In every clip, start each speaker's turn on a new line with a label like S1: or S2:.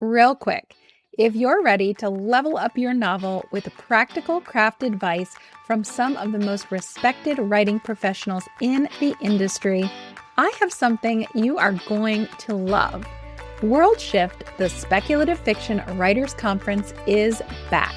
S1: Real quick, if you're ready to level up your novel with practical craft advice from some of the most respected writing professionals in the industry, I have something you are going to love. World Shift, the Speculative Fiction Writers Conference, is back.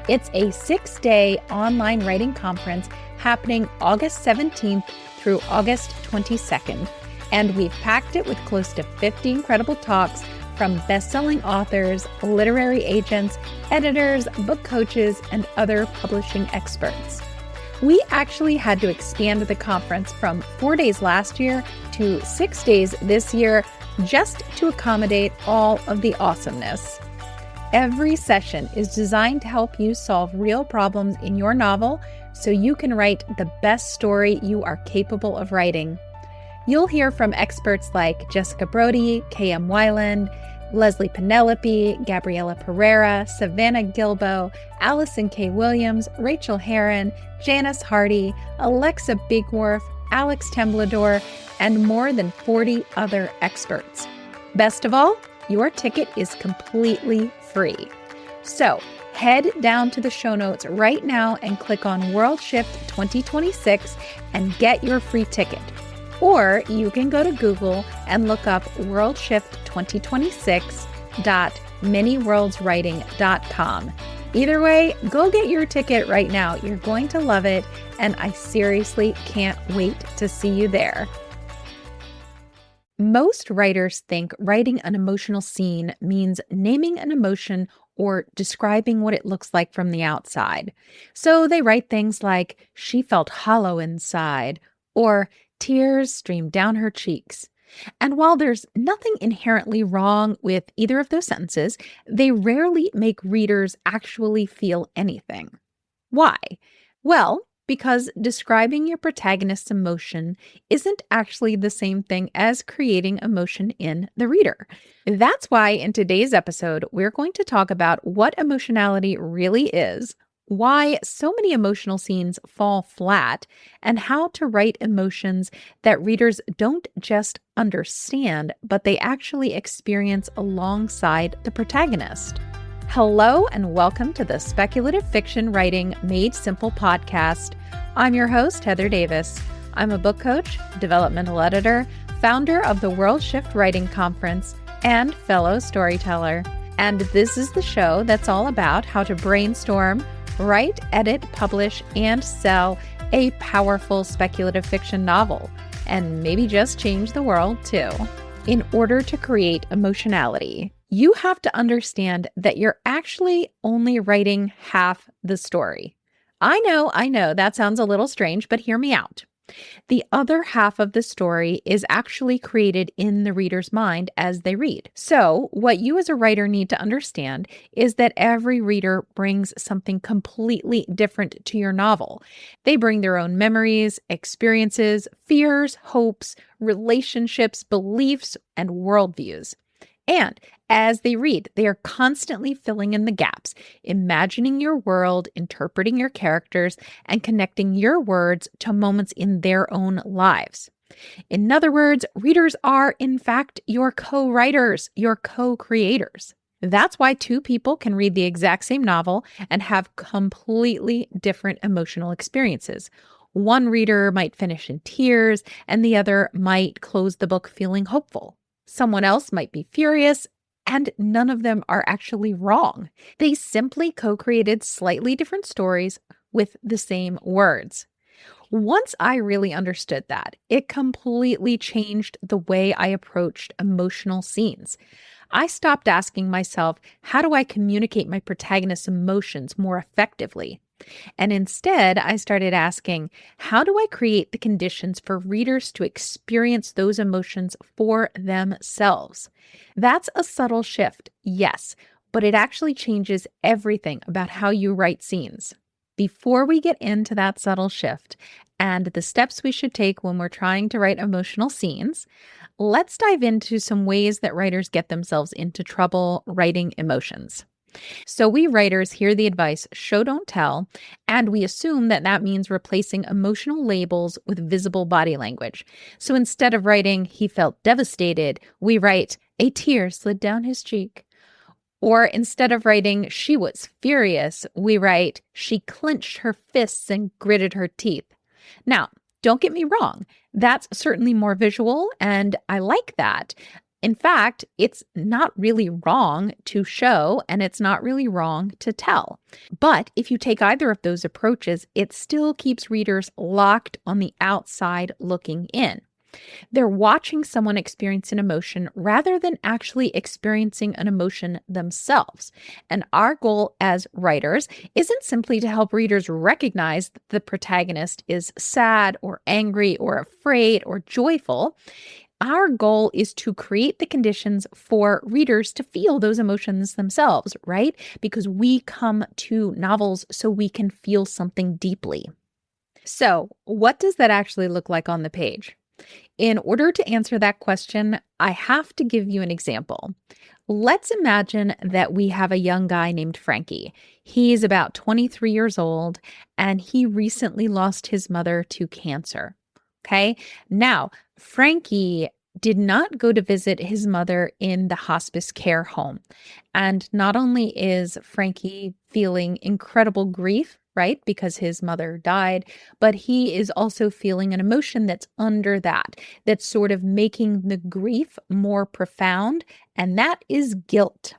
S1: It's a 6-day online writing conference happening August 17th through August 22nd, and we've packed it with close to 50 incredible talks from best-selling authors, literary agents, editors, book coaches, and other publishing experts. We actually had to expand the conference from 4 days last year to 6 days this year just to accommodate all of the awesomeness. Every session is designed to help you solve real problems in your novel so you can write the best story you are capable of writing. You'll hear from experts like Jessica Brody, K.M. Weiland, Leslie Penelope, Gabriela Pereira, Savannah Gilbo, Allison K. Williams, Rachel Herron, Janice Hardy, Alexa Bigworth, Alex Temblador, and more than 40 other experts. Best of all, your ticket is completely free. So head down to the show notes right now and click on World Shift 2026 and get your free ticket. Or you can go to Google and look up worldshift2026.manyworldswriting.com. Either way, go get your ticket right now. You're going to love it, and I seriously can't wait to see you there. Most writers think writing an emotional scene means naming an emotion or describing what it looks like from the outside. So they write things like, "She felt hollow inside," or "Tears streamed down her cheeks." And while there's nothing inherently wrong with either of those sentences, they rarely make readers actually feel anything. Why? Well, because describing your protagonist's emotion isn't actually the same thing as creating emotion in the reader. That's why in today's episode, we're going to talk about what emotionality really is, why so many emotional scenes fall flat, and how to write emotions that readers don't just understand, but they actually experience alongside the protagonist. Hello, and welcome to the Speculative Fiction Writing Made Simple podcast. I'm your host, Heather Davis. I'm a book coach, developmental editor, founder of the World Shift Writing Conference, and fellow storyteller. And this is the show that's all about how to brainstorm, write, edit, publish, and sell a powerful speculative fiction novel, and maybe just change the world too. In order to create emotionality, you have to understand that you're actually only writing half the story. I know, that sounds a little strange, but hear me out. The other half of the story is actually created in the reader's mind as they read. So what you as a writer need to understand is that every reader brings something completely different to your novel. They bring their own memories, experiences, fears, hopes, relationships, beliefs, and worldviews. And as they read, they are constantly filling in the gaps, imagining your world, interpreting your characters, and connecting your words to moments in their own lives. In other words, readers are, in fact, your co-writers, your co-creators. That's why two people can read the exact same novel and have completely different emotional experiences. One reader might finish in tears, and the other might close the book feeling hopeful. Someone else might be furious, and none of them are actually wrong. They simply co-created slightly different stories with the same words. Once I really understood that, it completely changed the way I approached emotional scenes. I stopped asking myself, how do I communicate my protagonist's emotions more effectively? And instead, I started asking, how do I create the conditions for readers to experience those emotions for themselves? That's a subtle shift, yes, but it actually changes everything about how you write scenes. Before we get into that subtle shift and the steps we should take when we're trying to write emotional scenes, let's dive into some ways that writers get themselves into trouble writing emotions. So we writers hear the advice, show don't tell, and we assume that that means replacing emotional labels with visible body language. So instead of writing, "he felt devastated," we write, "a tear slid down his cheek," Or instead of writing, she was furious, we write, she clenched her fists and gritted her teeth. Now, don't get me wrong, that's certainly more visual, and I like that. In fact, it's not really wrong to show, and it's not really wrong to tell. But if you take either of those approaches, it still keeps readers locked on the outside looking in. They're watching someone experience an emotion rather than actually experiencing an emotion themselves. And our goal as writers isn't simply to help readers recognize that the protagonist is sad or angry or afraid or joyful. Our goal is to create the conditions for readers to feel those emotions themselves, right? Because we come to novels so we can feel something deeply. So, what does that actually look like on the page? In order to answer that question, I have to give you an example. Let's imagine that we have a young guy named Frankie. He's about 23 years old and he recently lost his mother to cancer. Okay. Now, Frankie did not go to visit his mother in the hospice care home. And not only is Frankie feeling incredible grief, right, because his mother died, but he is also feeling an emotion that's under that, that's sort of making the grief more profound, and that is guilt.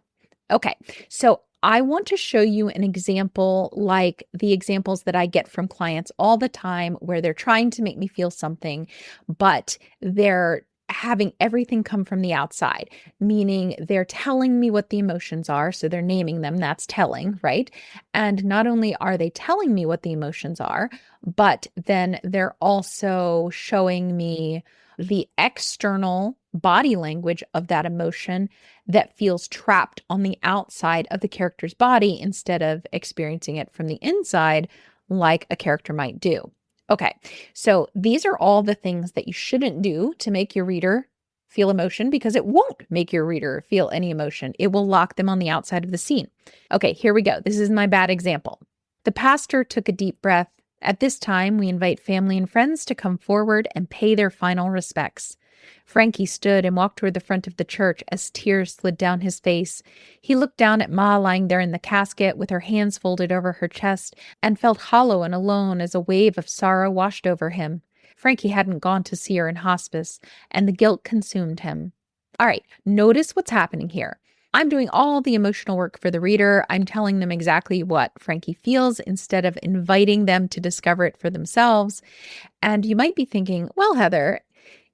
S1: Okay, so I want to show you an example like the examples that I get from clients all the time where they're trying to make me feel something, but they're having everything come from the outside, meaning they're telling me what the emotions are. So they're naming them. That's telling, right? And not only are they telling me what the emotions are, but then they're also showing me the external body language of that emotion that feels trapped on the outside of the character's body instead of experiencing it from the inside like a character might do. Okay, so these are all the things that you shouldn't do to make your reader feel emotion because it won't make your reader feel any emotion. It will lock them on the outside of the scene. Okay, here we go. This is my bad example. The pastor took a deep breath. At this time, we invite family and friends to come forward and pay their final respects. Frankie stood and walked toward the front of the church as tears slid down his face. He looked down at Ma lying there in the casket with her hands folded over her chest and felt hollow and alone as a wave of sorrow washed over him. Frankie hadn't gone to see her in hospice, and the guilt consumed him. All right, notice what's happening here. I'm doing all the emotional work for the reader. I'm telling them exactly what Frankie feels instead of inviting them to discover it for themselves. And you might be thinking, well, Heather,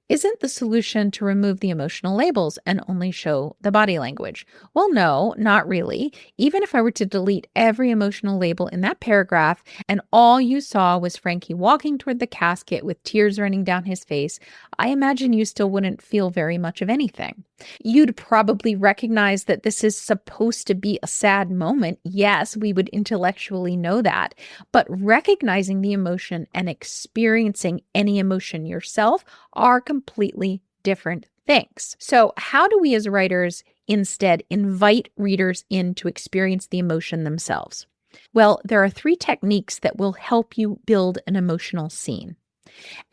S1: isn't the solution to remove the emotional labels and only show the body language? Well, no, not really. Even if I were to delete every emotional label in that paragraph and all you saw was Frankie walking toward the casket with tears running down his face, I imagine you still wouldn't feel very much of anything. You'd probably recognize that this is supposed to be a sad moment. Yes, we would intellectually know that, but recognizing the emotion and experiencing any emotion yourself are completely different things. So, how do we as writers instead invite readers in to experience the emotion themselves? Well, there are 3 techniques that will help you build an emotional scene.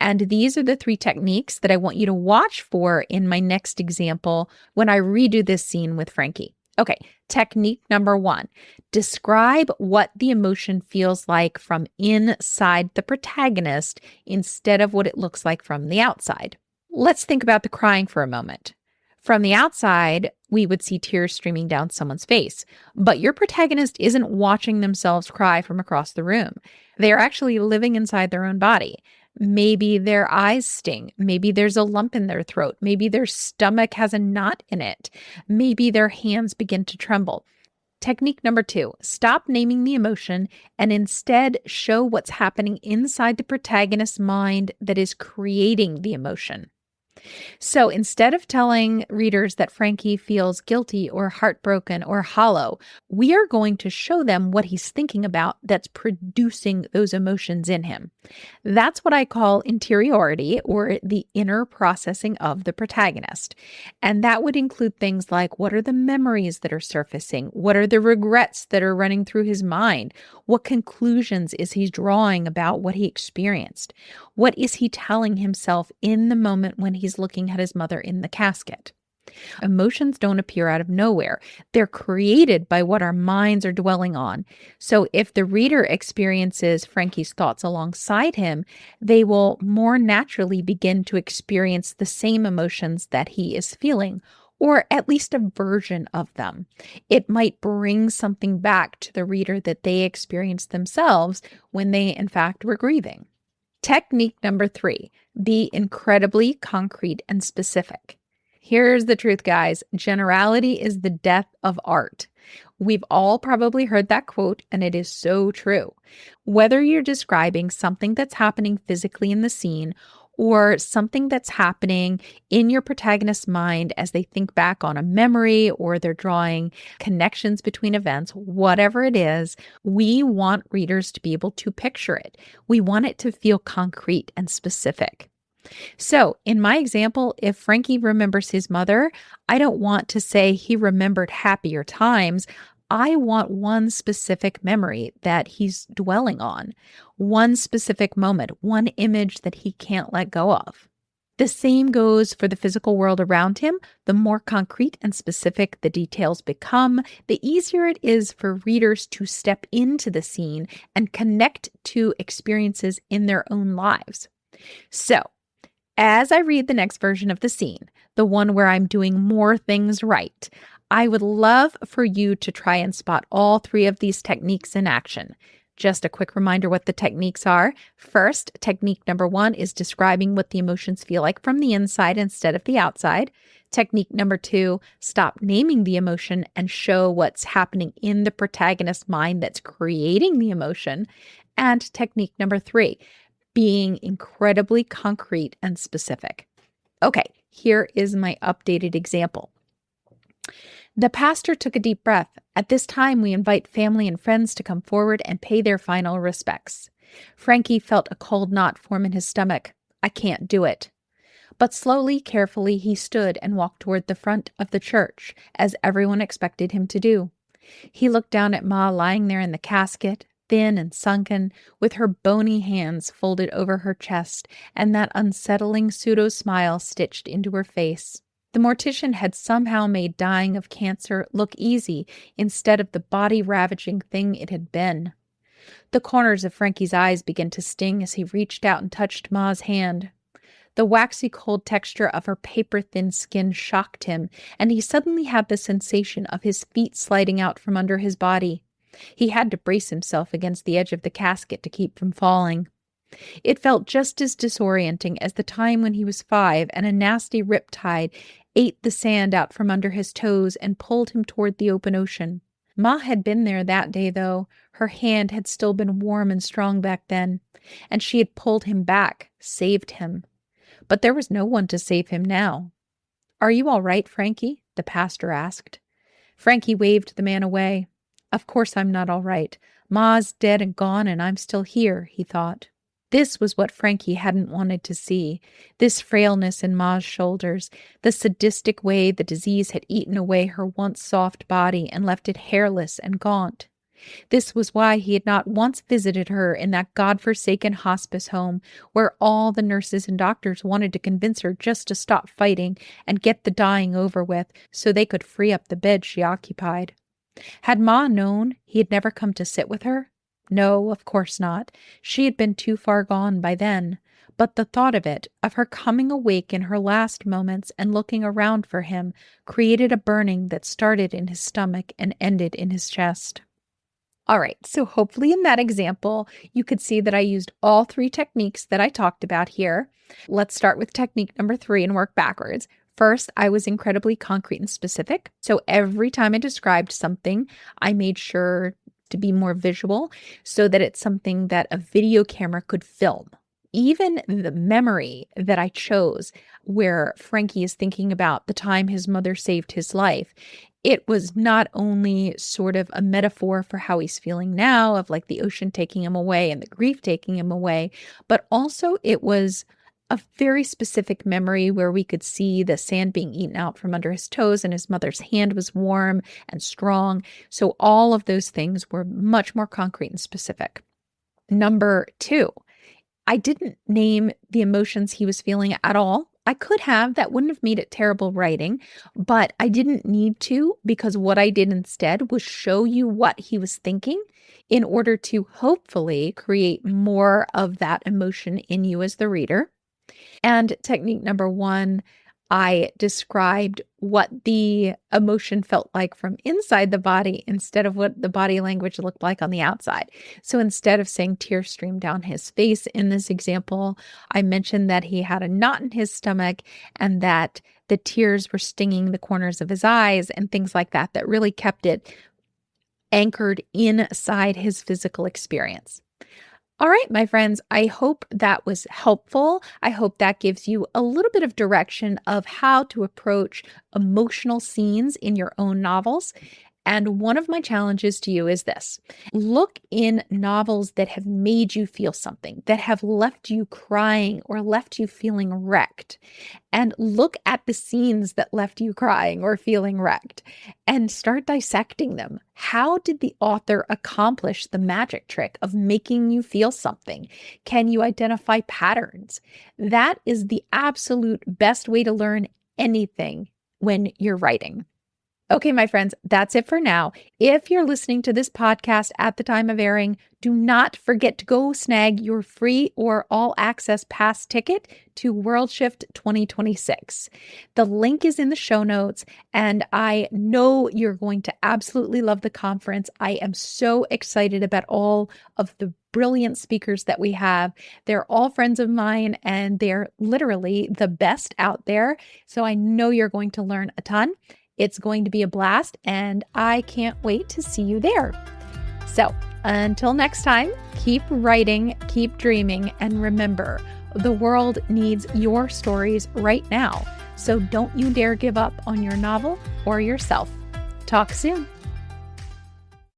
S1: And these are the 3 techniques that I want you to watch for in my next example when I redo this scene with Frankie. Okay, technique number 1, describe what the emotion feels like from inside the protagonist instead of what it looks like from the outside. Let's think about the crying for a moment. From the outside, we would see tears streaming down someone's face, but your protagonist isn't watching themselves cry from across the room. They are actually living inside their own body. Maybe their eyes sting. Maybe there's a lump in their throat. Maybe their stomach has a knot in it. Maybe their hands begin to tremble. Technique number 2, stop naming the emotion and instead show what's happening inside the protagonist's mind that is creating the emotion. So instead of telling readers that Frankie feels guilty or heartbroken or hollow, we are going to show them what he's thinking about that's producing those emotions in him. That's what I call interiority, or the inner processing of the protagonist. And that would include things like, what are the memories that are surfacing? What are the regrets that are running through his mind? What conclusions is he drawing about what he experienced? What is he telling himself in the moment when he's looking at his mother in the casket? Emotions don't appear out of nowhere. They're created by what our minds are dwelling on. So if the reader experiences Frankie's thoughts alongside him, they will more naturally begin to experience the same emotions that he is feeling, or at least a version of them. It might bring something back to the reader that they experienced themselves when they, in fact, were grieving. Technique number 3, be incredibly concrete and specific. Here's the truth, guys. Generality is the death of art. We've all probably heard that quote, and it is so true. Whether you're describing something that's happening physically in the scene or something that's happening in your protagonist's mind as they think back on a memory or they're drawing connections between events, whatever it is, we want readers to be able to picture it. We want it to feel concrete and specific. So, in my example, if Frankie remembers his mother, I don't want to say he remembered happier times. I want one specific memory that he's dwelling on, one specific moment, one image that he can't let go of. The same goes for the physical world around him. The more concrete and specific the details become, the easier it is for readers to step into the scene and connect to experiences in their own lives. So, as I read the next version of the scene, the one where I'm doing more things right, I would love for you to try and spot all 3 of these techniques in action. Just a quick reminder what the techniques are. First, technique number 1 is describing what the emotions feel like from the inside instead of the outside. Technique number 2, stop naming the emotion and show what's happening in the protagonist's mind that's creating the emotion. And technique number 3, being incredibly concrete and specific. Okay, here is my updated example. The pastor took a deep breath. At this time, we invite family and friends to come forward and pay their final respects. Frankie felt a cold knot form in his stomach. I can't do it. But slowly, carefully, he stood and walked toward the front of the church, as everyone expected him to do. He looked down at Ma lying there in the casket, thin and sunken, with her bony hands folded over her chest and that unsettling pseudo-smile stitched into her face. The mortician had somehow made dying of cancer look easy instead of the body-ravaging thing it had been. The corners of Frankie's eyes began to sting as he reached out and touched Ma's hand. The waxy cold texture of her paper-thin skin shocked him, and he suddenly had the sensation of his feet sliding out from under his body. He had to brace himself against the edge of the casket to keep from falling. It felt just as disorienting as the time when he was 5 and a nasty riptide ate the sand out from under his toes and pulled him toward the open ocean. Ma had been there that day, though. Her hand had still been warm and strong back then, and she had pulled him back, saved him. But there was no one to save him now. "Are you all right, Frankie?" the pastor asked. Frankie waved the man away. "Of course I'm not all right. Ma's dead and gone, and I'm still here," he thought. This was what Frankie hadn't wanted to see, this frailness in Ma's shoulders, the sadistic way the disease had eaten away her once soft body and left it hairless and gaunt. This was why he had not once visited her in that godforsaken hospice home where all the nurses and doctors wanted to convince her just to stop fighting and get the dying over with so they could free up the bed she occupied. Had Ma known he had never come to sit with her? No, of course not. She had been too far gone by then. But the thought of it, of her coming awake in her last moments and looking around for him, created a burning that started in his stomach and ended in his chest. All right, so hopefully in that example, you could see that I used all 3 techniques that I talked about here. Let's start with technique number 3 and work backwards. First, I was incredibly concrete and specific. So every time I described something, I made sure to be more visual so that it's something that a video camera could film. Even the memory that I chose, where Frankie is thinking about the time his mother saved his life, it was not only sort of a metaphor for how he's feeling now, of like the ocean taking him away and the grief taking him away, but also it was a very specific memory where we could see the sand being eaten out from under his toes and his mother's hand was warm and strong. So all of those things were much more concrete and specific. Number 2, I didn't name the emotions he was feeling at all. I could have, that wouldn't have made it terrible writing, but I didn't need to because what I did instead was show you what he was thinking in order to hopefully create more of that emotion in you as the reader. And technique number one, I described what the emotion felt like from inside the body instead of what the body language looked like on the outside. So instead of saying tears streamed down his face in this example, I mentioned that he had a knot in his stomach and that the tears were stinging the corners of his eyes and things like that, that really kept it anchored inside his physical experience. All right, my friends, I hope that was helpful. I hope that gives you a little bit of direction of how to approach emotional scenes in your own novels. And one of my challenges to you is this: look in novels that have made you feel something, that have left you crying or left you feeling wrecked, and look at the scenes that left you crying or feeling wrecked and start dissecting them. How did the author accomplish the magic trick of making you feel something? Can you identify patterns? That is the absolute best way to learn anything when you're writing. Okay, my friends, that's it for now. If you're listening to this podcast at the time of airing, do not forget to go snag your free or all access pass ticket to WorldShift 2026. The link is in the show notes, and I know you're going to absolutely love the conference. I am so excited about all of the brilliant speakers that we have. They're all friends of mine, and they're literally the best out there. So I know you're going to learn a ton. It's going to be a blast, and I can't wait to see you there. So until next time, keep writing, keep dreaming, and remember, the world needs your stories right now. So don't you dare give up on your novel or yourself. Talk soon.